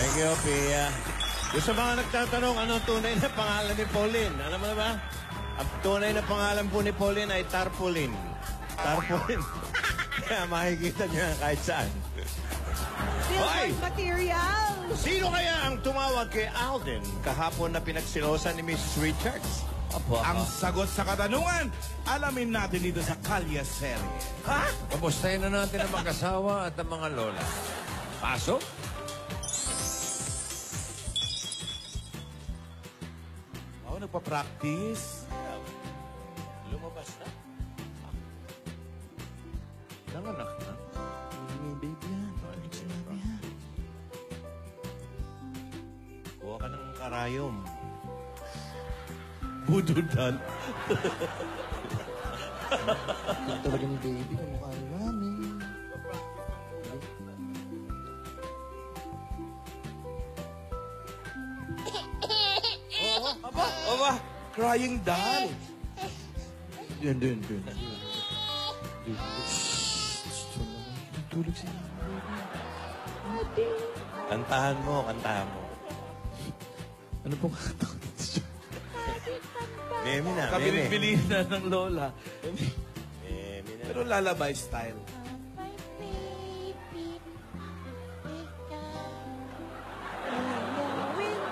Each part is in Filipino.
Thank you, Pia. Yung sa mga nagtatanong, anong tunay na pangalan ni Pauline? Alam mo na ba? Ang tunay na pangalan po ni Pauline ay Tarpaulin. Tarpaulin. Kaya makikita niyo yan kahit saan. Billboard material! Sino kaya ang tumawag kay Alden kahapon na pinagsilosan ni Mrs. Richards? Ang sagot sa katanungan, alamin natin dito sa Kalye Serie. Ha? Kamustahin na natin ang mag-asawa at ang mga lola. Pasok? Oh, nagpa-practice. Lumabas na. Nanganak na. May baby yan. Tulog si mami ha. Kuha ka ng karayom. Bududan. Talaga ni baby, kamukha ni mami. Aba, crying doll. Yan. Tulog si mami. Kantahan mo. Ano pong kakatawa? Meme na, meme. Kabilin-bilin na ng lola. Meme na. Pero lullaby style.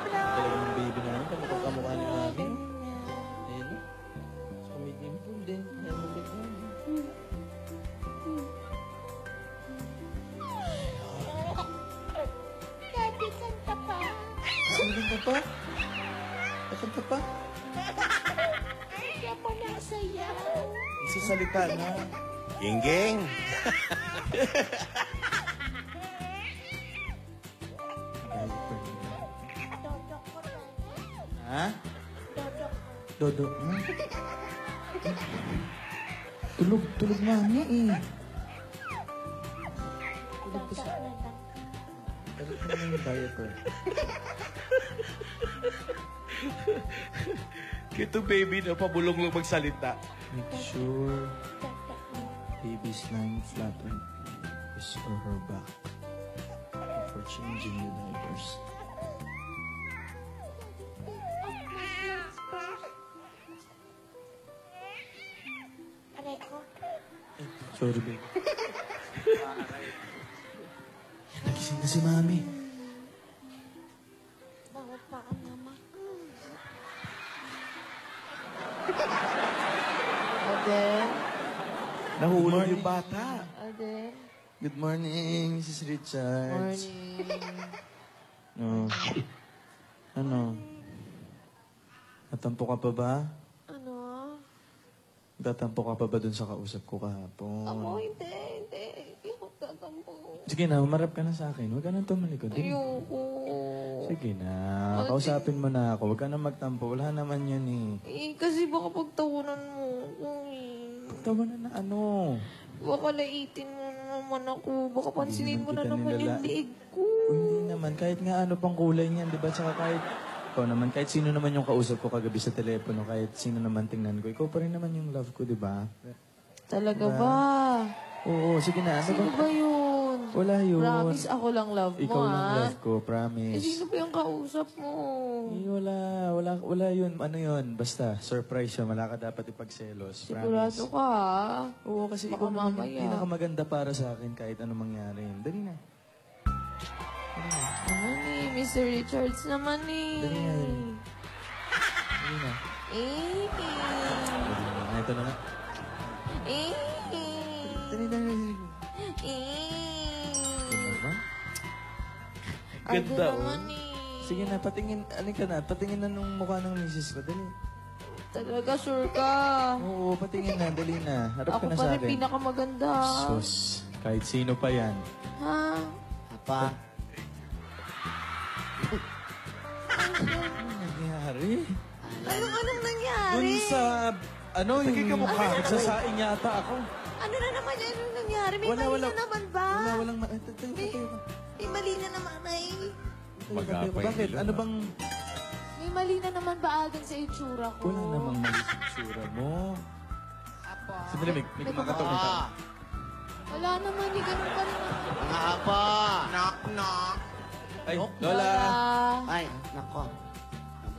Talaga ng baby namin, kamukha ni mami. Ayun. So, may dimple din. Ayan mo din. Daddy, kanta pa. Kanta pa? Kanta pa? Hindi ako nasayaw. Isasalita na. Ging-ging. Dodok ko to. Ha? Dodok ko. Dodo. Tulog mami eh. Dodok na lang. Tulog na yung diaper. Kito baby na pabulong lang magsalita. Make sure baby's lying flat on his or her back before changing the diapers. Aray ko. Sorry, baby. Nagising na si mami. Bawal pa ang mama. Ade? Nahulog yung bata. Ade? Good morning, Mrs. Richards. Morning. Ano? Natampo ka pa ba? Ano? Tatampo ka pa ba dun sa kausap ko kahapon? Ako, hindi. Hindi ako tatampo. Sige na, umarap ka na sa akin. Huwag ka nang tumalikod. Ayoko. Sige na, kausapin mo na ako. Huwag ka nang magtampo. Wala naman yun Kasi baka pagtawanan mo ako Tawa na ano? Baka laitin mo na naman ako. Baka pansinin mo na kita naman yung nilala- liig ko. Hindi naman. Kahit nga ano pang kulay niyan, di ba? Tsaka kahit ikaw naman, kahit sino naman yung kausap ko kagabi sa telepono, kahit sino naman tingnan ko, ikaw pa rin naman yung love ko, di ba? Talaga Diba? ba? Oo, sige na. Ano Sino ba yun? Wala yun. Promise ako lang love mo, Ikaw lang ha? love ko, promise. Sino ba yung kausap mo? Wala yun. Ano yun? Basta, surprise yun. Wala ka dapat ipagselos. Sigurado Promise. ka, ha? Oo, kasi Baka ikaw naman yung mamaya. pinakamaganda para sa akin kahit anong mangyari. Dali na. Naman Mr. Richards naman Dali na. Dali na. Eh. Dali na. Ito na nga. Eh. Dali na. Ano ba? Ganda, oh. naman eh. Sige na, patingin. Alin ka na? Patingin na nung mukha ng misis ko. Dali. Talaga, sure ka. Oo, patingin na. Dali na. Harap Ako ka na pa sa rin akin. pinakamaganda. Sus. Kahit sino pa yan. Ha? Apa? Ano nangyari? Anong nangyari? Dun sa... Ano yung... Nagkikamukha ako. Nagsasaing yata ako. Ano na naman yan? Anong nangyari? May mali na naman ba? Walang... Tayo ka. May mali na naman ay. Magapay Bakit? nila. Ano bang... May mali na naman ba Alden sa itsura ko? Wala namang mali sa tsura mo. Apa. Sandali, may kumakatok nito. Wala naman, di ganun pa rin naman. Mga apa! Knock, knock. Ay, Lola. Lola. Ay, nako.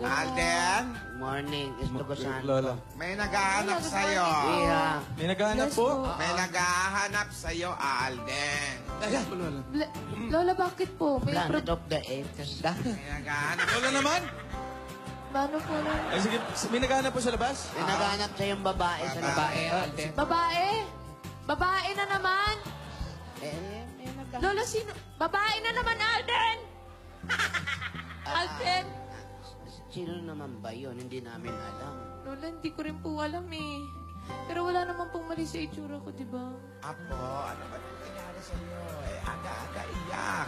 Alden, Morning, Isto ko Lola. may naghahanap sa'yo. Iya. May naghahanap Yes po? po. May naghahanap sa'yo, Alden. Ayan, Lola. Lola, bakit po? May Planet of the Apes. May naghahanap. Lola naman? Paano po na? Ay, sige, may naghahanap po sa labas? May naghanap sa yung babae sa labas. Babae? Babae na naman? May naghahanap. Lola, sino? Babae na naman, Alden! Alden! Sino naman ba yun? Hindi namin alam. Lola, hindi ko rin po alam eh. Pero wala naman pong mali sa itsura ko, di ba? Apo, ano ba nangyari sa'yo? Aga-aga iyak.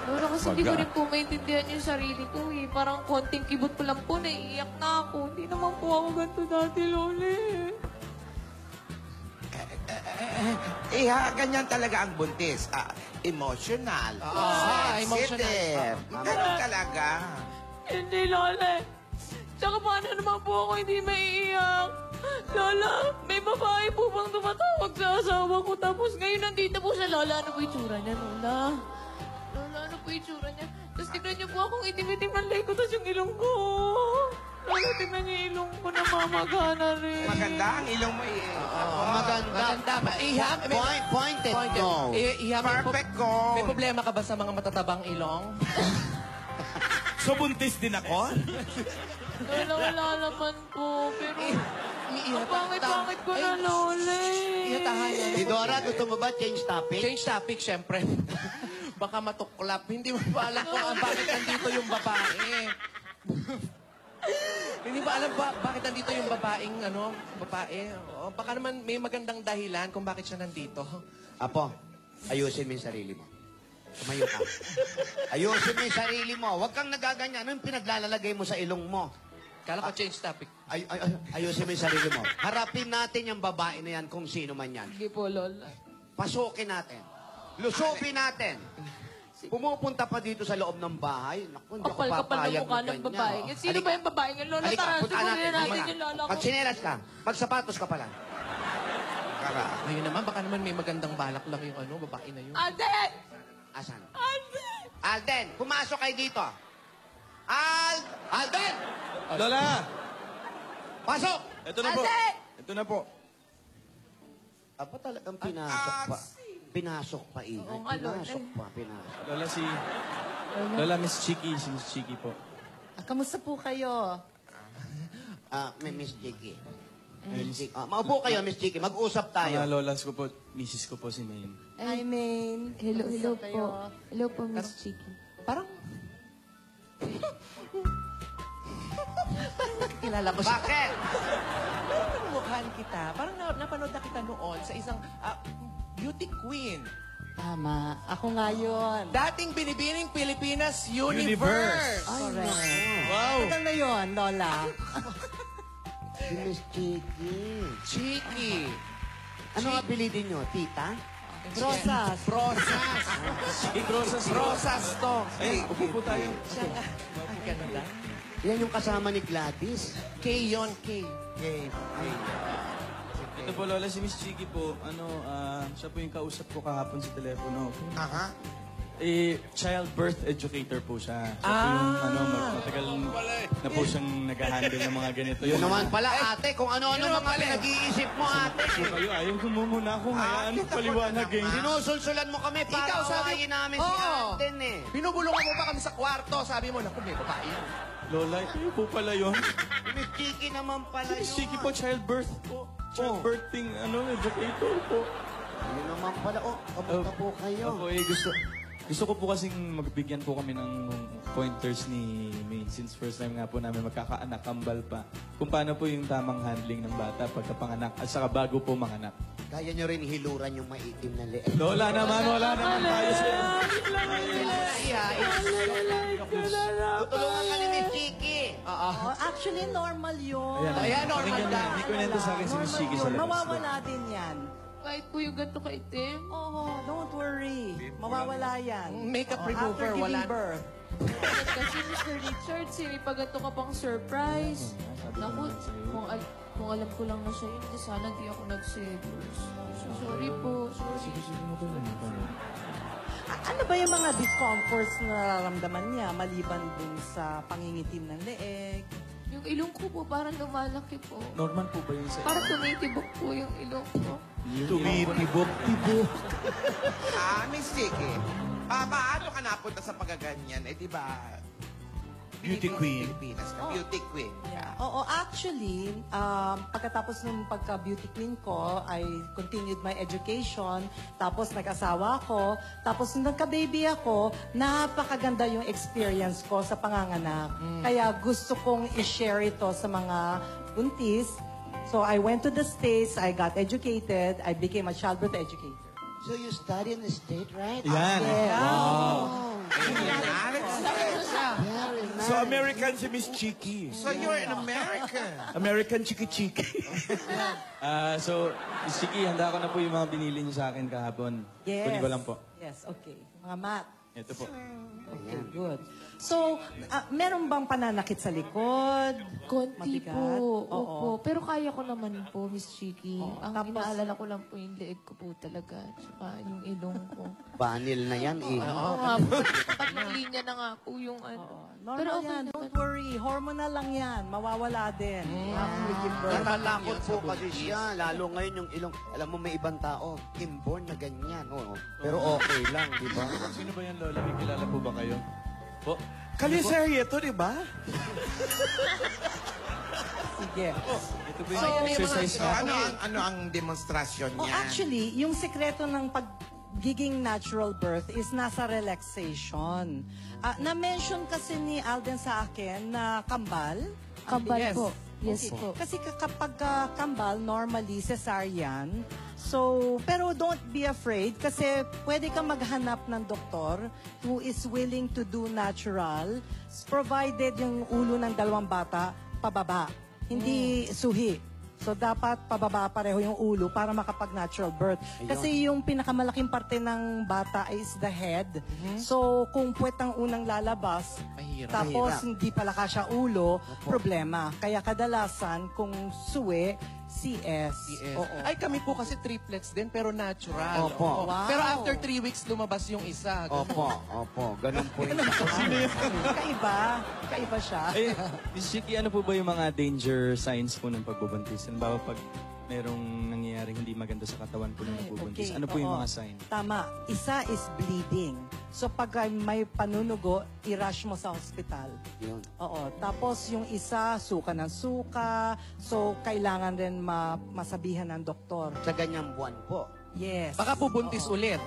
Lola, kasi hindi ko rin po maintindihan yung sarili ko eh. Parang konting kibot ko lang po, naiiyak na ako. Hindi naman po ako ganito dati, Lola eh. Ganyan talaga ang buntis. Emotional. Sensitive. Ganun talaga. Hindi, Lola. Tsaka paano naman po ako hindi maiiyak? Lola, may babae po bang tumatawag sa asawa ko? Tapos ngayon nandito po sa Lola. Ano po yung tsura niya, Lola? Lola, ano po yung tsura niya? Tapos tignan niyo po akong itim-itim ng leg ko, tapos yung ilong ko. Lola, tignan niyo yung ilong ko na mamagana rin. Maganda ang ilong mo. Maganda. Pointed no. Perfect ko. May problema ka ba sa mga matatabang ilong? So buntis din ako? Lola, wala naman po. Pero ang pangit-pangit ko na, Lola. Ihatahan yan. Si Dora, gusto mo ba change topic? Change topic, syempre. Baka matuklap. Hindi mo ba alam kung bakit nandito yung babae. Hindi ba alam bakit nandito yung babaeng, babae? O, baka naman may magandang dahilan kung bakit siya nandito. Apo, ayusin mo yung sarili mo. Tumayo ka. Ayusin mo yung sarili mo. Huwag kang nagaganyan. Ano yung pinaglalagay mo sa ilong mo? Kala ko change topic. Ayusin mo yung sarili mo. Harapin natin yung babae na yan kung sino man yan. Sige po, Lola. Pasukin natin. Lusupin natin. Pumupunta pa dito sa loob ng bahay. Naku, hindi ako Kapal-kapal na papayag mukha na ng ganyan. babae. Sino Halika. ba yung babae nga, Lola? Halika, Tara, puntaan subukin natin Halika. yung Lola ko. Magsinelas ka. Magsapatos ka pala. Ngayon naman, baka naman may magandang balak lang yung babae na yun. Alden! Asan? Alden! Alden, pumasok kayo dito. Alden! Lola! Pasok! Ito na po. Alden! Ito na po. Aba talagang pinasok pa. Pinasok pa, Ian. Oo nga, Lord. Pinasok pa, pinasok. Lola, Lola, Miss Chiki. Si Miss Chiki po. Kamusta po kayo? May Miss Jiggy. Miss Jiggy. Maupo kayo, Miss Jiggy. Mag-usap Mga tayo. lolas ko po, misis ko po si Maine. I mean, Hello kamusta po. Hello po, Miss Chiki. Parang... Kilala ko siya. Bakit? Parang mukhaan kita. Parang napanood na kita noon sa isang beauty queen. Tama. Ako nga yun. Dating binibining Pilipinas Universe. Correct. Wow! Ano na yun, Lola? Si Miss Jiggy. Chiki. Ano ang apelidin nyo? Tita? Rosas. Rosas. Rosas to. Ay, upo po tayo. Siya nga. Ang ganda. Yan yung kasama ni Gladys. K yun, K. Ito po, Lola, si Miss Chiki po, siya po yung kausap ko kahapon sa telepono. Aha. Childbirth educator po siya. Siya po yung, matagal na po siyang nag-handle ng mga ganito. Yun naman pala, ate. Kung ano-ano mga pinag-iisip mo, ate. Kayo, ayaw kumumuna akong hayaan paliwanag eh. Sinusulsulan mo kami para Ikaw, sabi- awayin namin si Oo. Alden eh. Binubulungan mo pa kami sa kwarto. Sabi mo, naku, may babae yan. Lola, kayo po pala yun. Miss Chiki naman pala Si Miss yun. Chiki po, childbirth po. Childbirthing, educator po. Yun naman pala. Kamusta po kayo? Ako gusto ko po kasing magbigyan po kami ng pointers ni May. Since first time nga po namin magkakaanak, kambal pa. Kung paano po yung tamang handling ng bata pagkapanganak at saka bago po manganak. Kaya nyo rin hiluran yung maitim na leeg. Lola naman, wala naman tayo sa'yo. Tutulungan ka ni Miss Chiki. Oh, actually, normal yun. Ayan, normal Pakinggan lang. May kwento sa akin si Miss Chiki sa Yun, labas. mawawala din yan. Kahit po yung ganito kaitim. Oo, don't worry. Mawawala yan. Makeup Oh, remover, after wala. giving birth. Kasi Mr. Richard, pa ganito ka pang surprise. Naku, kung alam ko lang na siya yun, di sana di ako nag-selos. So, sorry po. Sorry. Ano ba yung mga discomforts na nararamdaman niya maliban dun sa pangingitim ng leeg? Yung ilong ko po parang lumalaki po. Normal po ba yun sa Parang tumitibok po yung ilong ko. Tumitibok-tibok. Miss Chicky, paano ka napunta sa pagaganyan? Eh, di ba? Beauty queen. Pilipinas ka, beauty queen. Yeah. Oo, actually, pagkatapos ng pagka-beauty queen ko, I continued my education, tapos nag-asawa ako, tapos nung nagka-baby ako, napakaganda yung experience ko sa panganganak. Kaya gusto kong i-share ito sa mga buntis. So I went to the States, I got educated, I became a childbirth educator. So you study in the state, right? Yan. So American si Miss Cheeky. So you're an American. American Chiki-Chiki. So, Miss Chiki, handa ko na po yung mga binili niyo sa akin kahapon. Yes. Kunin ko lang po. Yes, okay. Mga mat. Ito po. Okay, good. So, meron bang pananakit sa likod? Konti Mabigat? po. Oo. Opo. Pero kaya ko naman po, Miss Chiki. Oo. Ang Tapos- inaalala ko lang po yung leeg ko po talaga. Tsaka yung ilong ko. Banil na yan eh. Oo nga po. Pag linya na nga po yung ano. Normal Pero okay yan. naman. Don't worry. Hormonal lang yan. Mawawala din. After you give birth. Natatakot po kasi siya, lalo ngayon yung ilong, alam mo may ibang tao, inborn na ganyan. Oo. Pero okay lang, di ba? Sino ba yan, Lola? May kilala po ba kayo? Po? Kaliserye to, di ba? Sige. Ito po yung exercise So, na. ano ang demonstrasyon Oh, niya? actually, yung sekreto ng pagiging natural birth is nasa relaxation. Na-mention kasi ni Alden sa akin na kambal. Kambal Yes. po. Yes Okay. po. Kasi kapag kambal, normally cesarean. So, pero don't be afraid kasi pwede kang maghanap ng doktor who is willing to do natural provided yung ulo ng dalawang bata pababa. Hindi suhi. So, dapat pababa pareho yung ulo para makapag-natural birth. Kasi yung pinakamalaking parte ng bata is the head. So, kung puwet ang unang lalabas, Mahirap. tapos hindi pala kasya ulo, problema. Kaya kadalasan, kung suwi, CS. Yes. Oo. Ay, kami po kasi triplets din, pero natural. Opo. Oo. Wow. Pero after 3 weeks, lumabas yung isa. Ganun. Opo. Ganun po yun. Kaiba. Kaiba siya. Eh, Miss Chiki, ano po ba yung mga danger signs po ng pagbubuntis? Halimbawa, pag merong nangyayaring hindi maganda sa katawan po ng nagbubuntis, ano po yung oo. mga sign? Tama. Isa is bleeding. So pag may panunugo, i-rush mo sa hospital. Yun. Oo. Tapos yung isa, suka ng suka. So kailangan rin masabihan ng doktor. Sa ganyang buwan po. Yes. Baka po buntis ulit.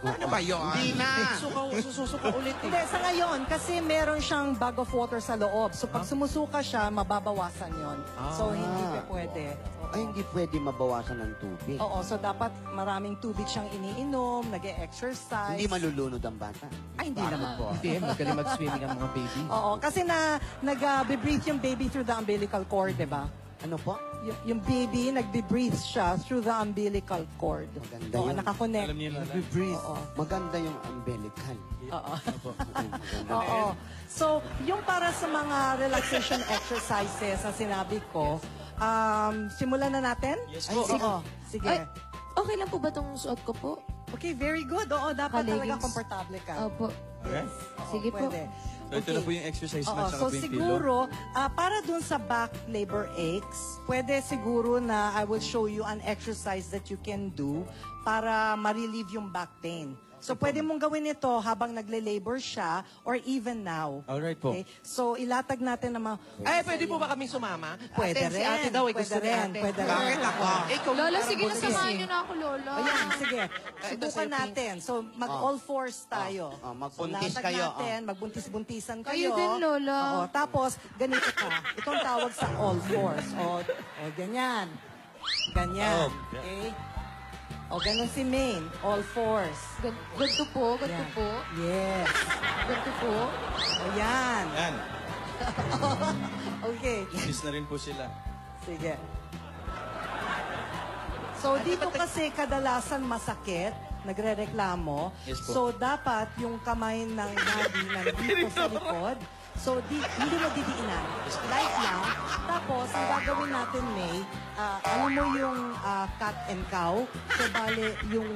Ano ba yun? Hindi na. Susuka ulit eh. Hindi, sa ngayon, kasi meron siyang bag of water sa loob. So pag sumusuka siya, mababawasan yon. So hindi pa pwede. Ay, hindi pwede mabawasan ng tubig. Oo, so dapat maraming tubig siyang iniinom, nag-e-exercise. Hindi malulunod ang bata. Ay, hindi naman po. Hindi, magaling mag-swimming ang mga baby. Oo, kasi nag-breathe yung baby through the umbilical cord, di ba? Ano po? Yung baby, nagbe-breathe siya through the umbilical cord. Maganda Oo, yun. nakakonect. Alam niyo yun, Lola? Nagbe-breathe. Oo. Maganda yung umbilical. Oo. Maganda. Oo. So, yung para sa mga relaxation exercises na sinabi ko, simulan na natin? Yes po. Oo. Sige. Ay, okay lang po ba itong suot ko po? Okay, very good. Oo, dapat talaga Ka-leggings. komportable ka. Opo. Okay. Sige po. Pwede. So, ito na po yung exercise Oo, na tsaka so po yung pillow. siguro, para dun sa back labor aches, pwede siguro na I will show you an exercise that you can do para ma-relieve yung back pain. So, pwede mong gawin ito habang nagle-labor siya or even now. Alright po. Okay? So, ilatag natin ng mga... Ay, pwede po ba kami sumama? Pwede ate, rin. Si ate daw ay gusto Pwede ni rin, ate. pwede rin. Bakit ako? Ikaw Lola, parang sige na buntis samahan eh. niyo na ako, Lola. Ayan, sige. ito Subukan sa'yo, natin. So, mag-all fours tayo. magbuntis latag kayo, natin, magbuntis-buntisan kayo. Kayo din, Lola. Oo, tapos, ganito ka. Itong tawag sa all fours. O, ganyan. Ganyan. Okay? O, ganun si Maine. All fours. Ganto po, ganto Yan. po. Yes. Ganto po. O, yan. Yan. Okay. Kiss na rin po sila. Sige. So, dito kasi kadalasan masakit, nagre-reklamo. Yes po. So, dapat yung kamay ng daddy nandito sa likod. So, hindi mo didiinan. Light lang. Tapos, ang gagawin natin, May, ano mo yung cat and cow? So, bale, yung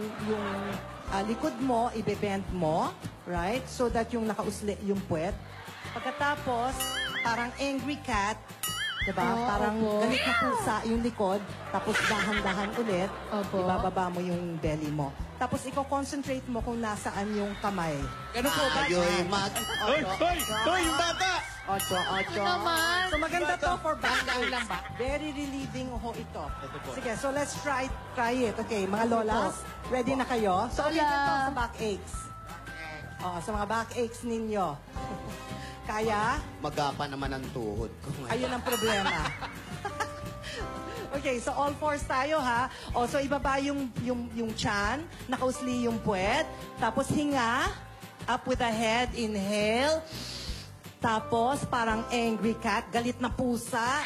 likod mo, ibebend mo, right? So that yung nakausli yung puwet. Pagkatapos, parang angry cat, diba? Parang galit na pusa yung likod. Tapos dahan-dahan ulit, ibababa mo yung belly mo. Tapos i-concentrate mo kung nasaan yung kamay. Ganun po ba? Ayoy, Hoy, yung bata! Ocho. Naman. So maganda to for back Tandaan lang aches. ba? Very relieving ho ito. Sige, so let's try it. Okay, mga lolas, ready na kayo? So ulitin to sa back aches. Sa mga back aches ninyo. Kaya? Magapa naman ang tuhod ko. Ayun ang problema. Okay, so all fours tayo ha. So ibaba yung chan, nakausli yung puwet, tapos hinga, up with the head, inhale. Tapos parang angry cat, galit na pusa.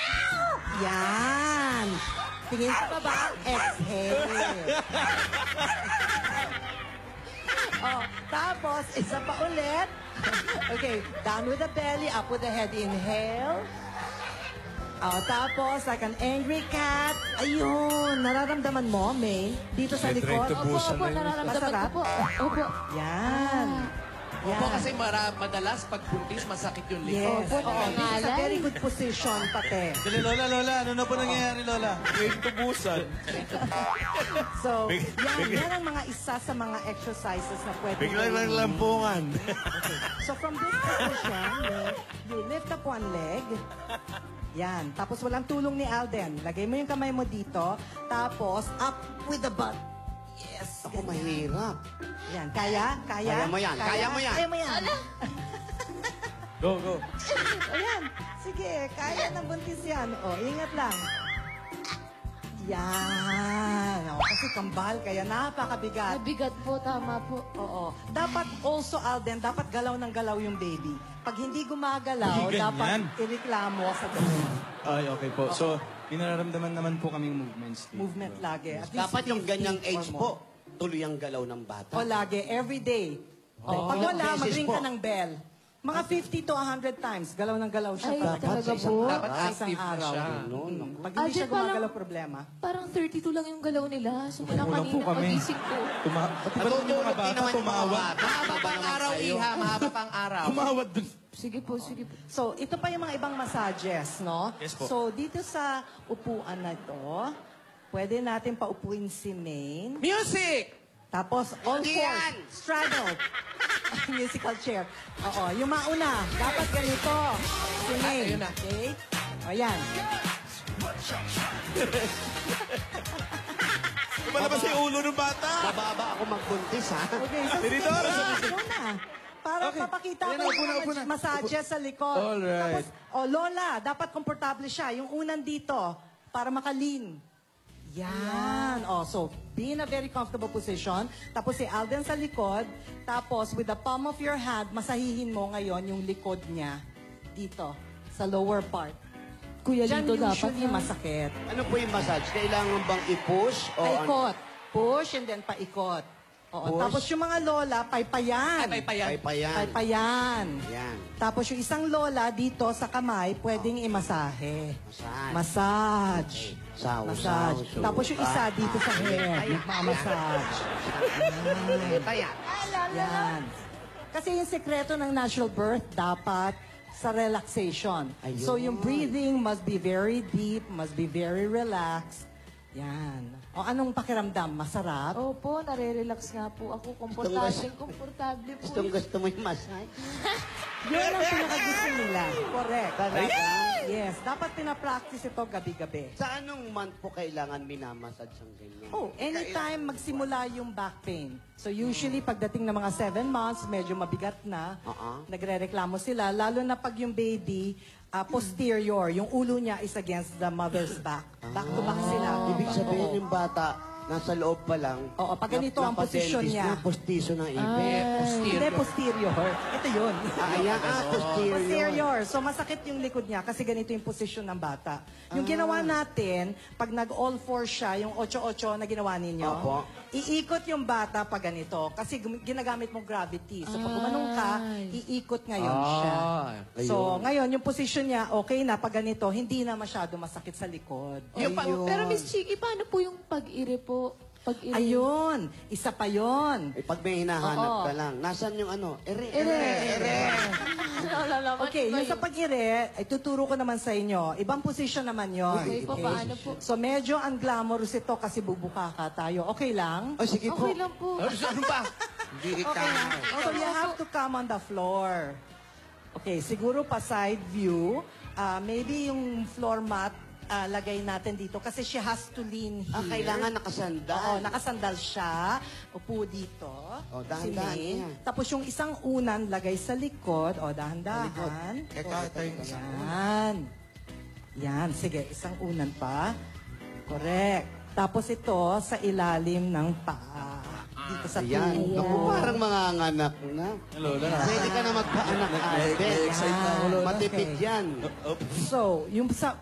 Yan. Tingin sa baba, exhale. Tapos isa pa ulit. Okay, down with the belly, up with the head, inhale. Tapos, like an angry cat. Ayun, nararamdaman mo, May? Dito sa likod. Opo, nararamdaman Masarap? ko po. Opo. Yan. Opo, kasi madalas pag buntis, masakit yung likod. Yes. This is a very good position, pate. Dali, Lola, ano na po nangyayari, Lola? Yung tubusan. So, yan ang mga isa sa mga exercises na pwede Biglang gawin. lampungan. So, from this position, you lift up one leg. Yan. Tapos walang tulong ni Alden. Lagay mo yung kamay mo dito. Tapos, up with the butt. Yes. Ako mahirap. Yan. Kaya? Kaya mo yan. Kaya mo yan. Kaya mo yan. Go. Ayan. Sige. Kaya ng buntis yan. Ingat lang. Yan. Kasi kambal. Kaya napakabigat. Nabigat po, tama po. Oo. Dapat also, Alden, dapat galaw ng galaw yung baby. Pag hindi gumagalaw, Hindi ganyan. dapat ireklamo sa doktor. Ay, okay po. So, may nararamdaman naman po kaming movements. Movement lagi. At least Dapat yung 50 ganyang or age more. po, tuloy ang galaw ng bata. O lagi, every day. Pag Ilang wala, beses mag-ring po? ka ng bell. Mga 50 to 100 times. Galaw ng galaw siya. Ay, dapat talaga sa isang po? araw. Dapat Sa isang active na araw. siya. Pag hindi siya Alden, parang- gumagalaw, problema. Parang 32 lang yung galaw nila. Simula Kulang po kanina, kami. pagising ko. Pati ba yung mga bata tumawag? Mahaba pa ang araw, Iha. Mahaba pa ang araw. Tumawad dun. Sige po. So, ito pa yung mga ibang massages, no? Yes po. So, dito sa upuan na ito, pwede natin paupuin si Maine. Music! Tapos, all Hindi fours, yan. straddle. Musical chair. Oo, yung mauna, dapat ganito. Si Maine. Ayun na. Okay? O, yan. Lumalabas yung ulo ng bata. Mababa ako magbuntis, ha? Okay, so Tinidor, muna. Para papakita ko Ayan na, upo na, upo na. yung massage sa likod. Alright. Tapos, Lola, dapat komportable siya. Yung unang dito, para makalin. Yan. So, be in a very comfortable position. Tapos si Alden sa likod. Tapos, with the palm of your hand, masahihin mo ngayon yung likod niya. Dito, sa lower part. Kuya Diyan Lito, dapat usually yan. masakit. Ano po yung massage? Kailangan bang i-push? O Paikot. Push and then paikot. Oo. Push. Tapos yung mga lola, paypayan. Ay, payan. Paypayan. Paypayan. Yan. Tapos yung isang lola dito sa kamay, pwedeng imasahe. Massage. Massage. Saw, Massage. saw, Tapos yung isa dito sa head, massage. Paypayan. Yan. Kasi yung sekreto ng natural birth, dapat sa relaxation. Ayun. So yung breathing must be very deep, must be very relaxed. Yan. O anong pakiramdam? Masarap? Opo, nare-relax nga po ako. Komportable po. Gusto mo yung massage? Yun ang pinakagusto nila. Correct. Yes. Dapat pinapractice ito gabi-gabi. Sa anong month po kailangan minamassage ang ganyan? Anytime magsimula yung back pain. So usually pagdating ng mga 7 months, medyo mabigat na. Nagre-reklamo sila. Lalo na pag yung baby, posterior, yung ulo niya is against the mother's back. Back to back sila. Ibig sabihin yung bata, nasa loob pa lang. Oo, pag ganito ang posisyon niya. Postiso ng ibig. Hindi, posterior. Ito yun. Ayan, posterior. Posterior. So, masakit yung likod niya kasi ganito yung posisyon ng bata. Yung ginawa natin, pag nag-all four siya, yung 8-8 na ginawa ninyo, Opo. iikot yung bata pag ganito. Kasi ginagamit mo gravity. So, pag gumanong ka, iikot ngayon siya. So, ngayon, yung posisyon niya, okay na. Pag ganito, hindi na masyado masakit sa likod. Pero Miss Chiki, paano po yung pag-ire po? Pag-ire. Ayun, isa pa yon. Eh, pag may hinahanap Oo. ka lang, nasan yung ano? Ere. Nalalaman Okay, ko yung sa kayo. pag-ire, ay tuturo ko naman sa inyo. Ibang position naman yon. Okay po, paano po? So medyo unglamorous ito kasi bubuka ka tayo. Okay lang? Oh, sige po. Okay lang po. Ano ba? Hindi Okay lang. So you have to come on the floor. Okay, siguro pa side view. Maybe yung floor mat, lagay natin dito kasi she has to lean here. Kailangan nakasandal. Oo, nakasandal siya. Upo dito. Oh, dahan-dahan Si May. yan. Tapos yung isang unan, lagay sa likod. O, dahan-dahan. Yan. Yan. Sige, isang unan pa. Correct. Tapos ito, sa ilalim ng paa. Dito sa Ayan. tuhod. Naku, parang mga anak na. Lola na. Pwede ka na magpaanak, Alden. Excite na ako, Lola. Matipid yan. So, yung sa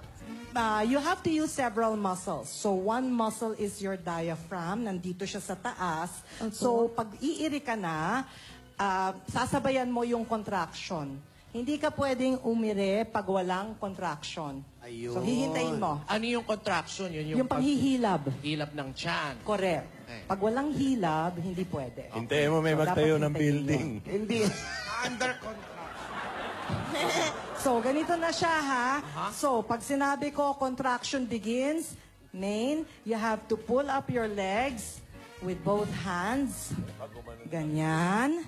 you have to use several muscles. So, one muscle is your diaphragm. Nandito siya sa taas. So, pag iiri ka na, sasabayan mo yung contraction. Hindi ka pwedeng umire pag walang contraction. Ayun. So, hihintayin mo. Ano yung contraction? Yun Yung panghihilab. hilap ng tiyan. Correct. Okay. Pag walang hilab, hindi pwede. Hintayin mo may So, magtayo dapat ng hintayin building. Hindi. So, ganito na siya, ha? So, pag sinabi ko, contraction begins, main, you have to pull up your legs with both hands. Ganyan.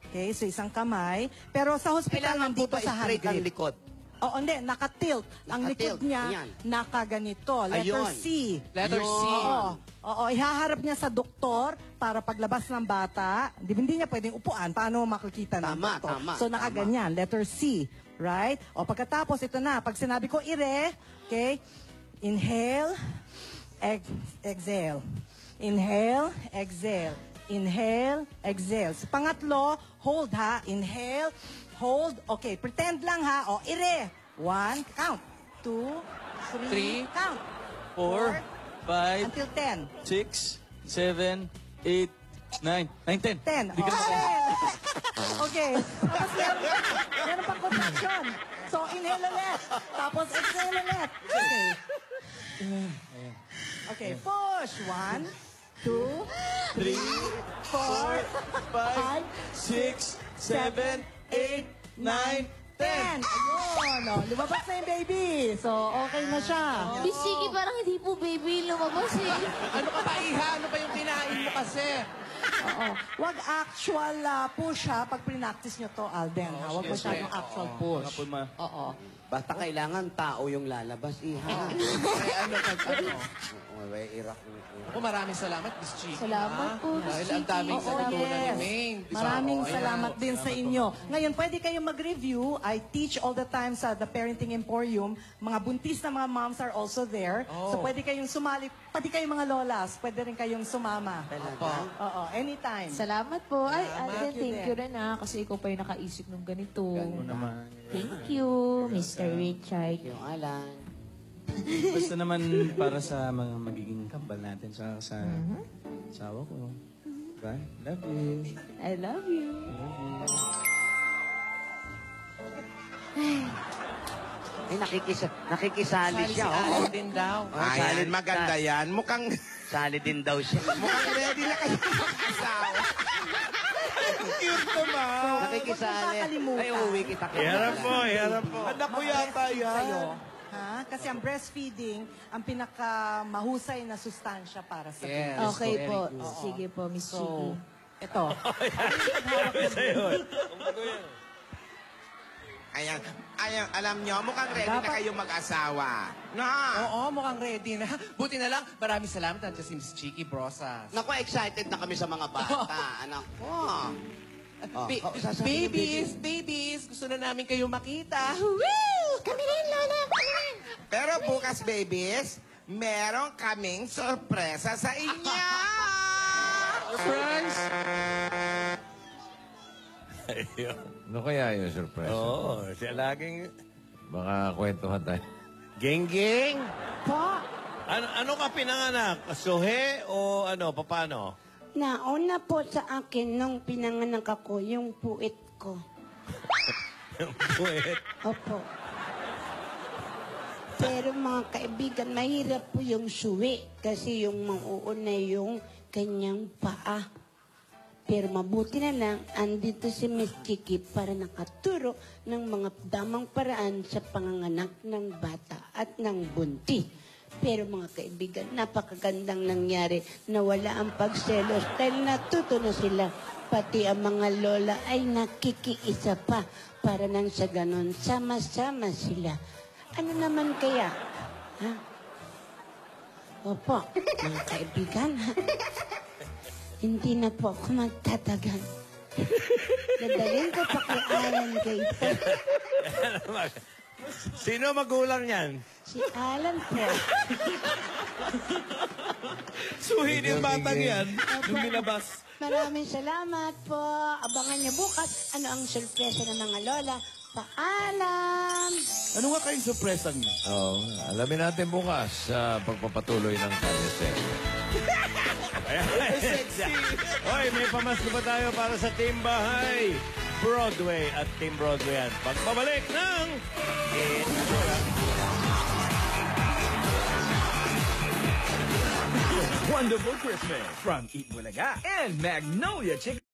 Okay, so isang kamay. Pero sa hospital, Kailangan po nandito ba sa hand straight ang grip. likod? Oo, hindi, nakatilt. Ang likod Nakatilt, niya, ayan. nakaganito. Letter Ayun. C. Letter C. Oo. Oo, ihaharap niya sa doktor para paglabas ng bata. Hindi niya pwedeng upuan. Paano makikita ng Tama, doktor? tama, So, nakaganyan. Letter C. Right? O, pagkatapos, ito na. Pag sinabi ko, ire, okay? Inhale, exhale. Inhale, exhale. Inhale, exhale. Sa pangatlo, hold ha. Inhale, hold. Okay, pretend lang ha. O, ire. 1, count. 2, 3, 3, count. 4, 5, Until 10. 6, 7, 8, 9, 10. 10. Hindi ka Okay. Tapos meron pang contraction. So, inhale ulit. Tapos exhale ulit. Okay. Okay, push. 1, 2, 3, 4, 5, 6, 7, 8, 9, 10. Ayun. O, lumabas na yung baby. So, okay na siya. Miss Chiki, parang hindi po baby lumabas eh. Ano ka ba, Iha? Ano ba yung kinain mo kasi? Oo. Wag actual push ha. Pag pre-practice nyo to, Alden. Ha? Wag masyadong actual push. Oo. Basta kailangan tao yung lalabas, Iha. Ay, ano ka, ano? Oo, may irak. Ako, maraming salamat, Miss Chiki. Salamat po, Miss Dahil ang Chiki. daming Oo, natutunan ni yes. Maine. Maraming Ayan. salamat din sa inyo. Ngayon, pwede kayong mag-review. I teach all the time sa The Parenting Emporium. Mga buntis na mga moms are also there. So pwede kayong sumali. Pati kayong mga lolas, pwede rin kayong sumama. Opo. Oo, anytime. Salamat po. Ay, Alden, you thank din. you rin kasi ikaw pa yung nakaisip ng ganito. naman. Thank you, Mr. Richard. Yung Alan. Basta naman para sa mga magiging kambal natin sa asawa ko. Diba? Love you. I love you. Ay, nakikisali Si siya. Alan din daw. Ayan, maganda yan. Mukhang Sali din daw siya. ready na kayo mag-asawa. Cute naman. Nakikisali. Nakakalimutan. Ay, uuwi kita. Iharap po, iharap po. Anak ko yata Sa'yo. yan. Ha? Kasi ang breastfeeding, ang pinakamahusay na sustansya para sa Yes. baby. Okay very po. good. Sige po, Miss Chiki. So, ito. Ayan, alam nyo, mukhang ready na kayo mag-asawa. Na! Oo, mukhang ready na. Buti na lang, maraming salamat nandiyan si Miss Chiki Brosas. Naku, excited na kami sa mga bata. Anak ko. Oh, sasabihin ng Babies, gusto na namin kayo makita. Kami rin, Lola. Kami rin. Pero bukas, babies, meron kaming sorpresa sa inyo! Surprise! Ayun. Ano kaya yung surprise? Oo, siya laging... Baka kwentuhan tayo. Geng-geng! Po, Ano ka pinanganak? Suhe o ano? Paano? Nauna po sa akin nung pinanganak ako, yung puwit ko. Puwet. Opo. Pero mga kaibigan, mahirap po yung suwi kasi yung mauuna yung kanyang paa. Pero mabuti na lang, andito si Miss Chiki para nakaturo ng mga damang paraan sa panganganak ng bata at ng buntis. Pero mga kaibigan, napakagandang nangyari na wala ang pagselos dahil natuto na sila. Pati ang mga lola ay nakikiisa pa para nang sa ganon, sama-sama sila. Ano naman kaya? Ha? Opo, mga kaibigan, ha? Hindi na po ako magtatagal. Dadalhin ko pa kay Alan kay Sino magulang niyan? Si Alan po. Suhin yung batang yan nung nilabas. Maraming salamat po. Abangan niyo bukas ano ang sorpresa ng mga lola. Paalam! Ano nga kayong sorpresa niyo? Oo, alamin natin bukas sa pagpapatuloy ng Kalyeser. Hoy, may pamasko pa tayo para sa Team Bahay Broadway at Team Broadway yan. Pagbabalik ng Wonderful Christmas from Eat Bulaga and Magnolia Chicken.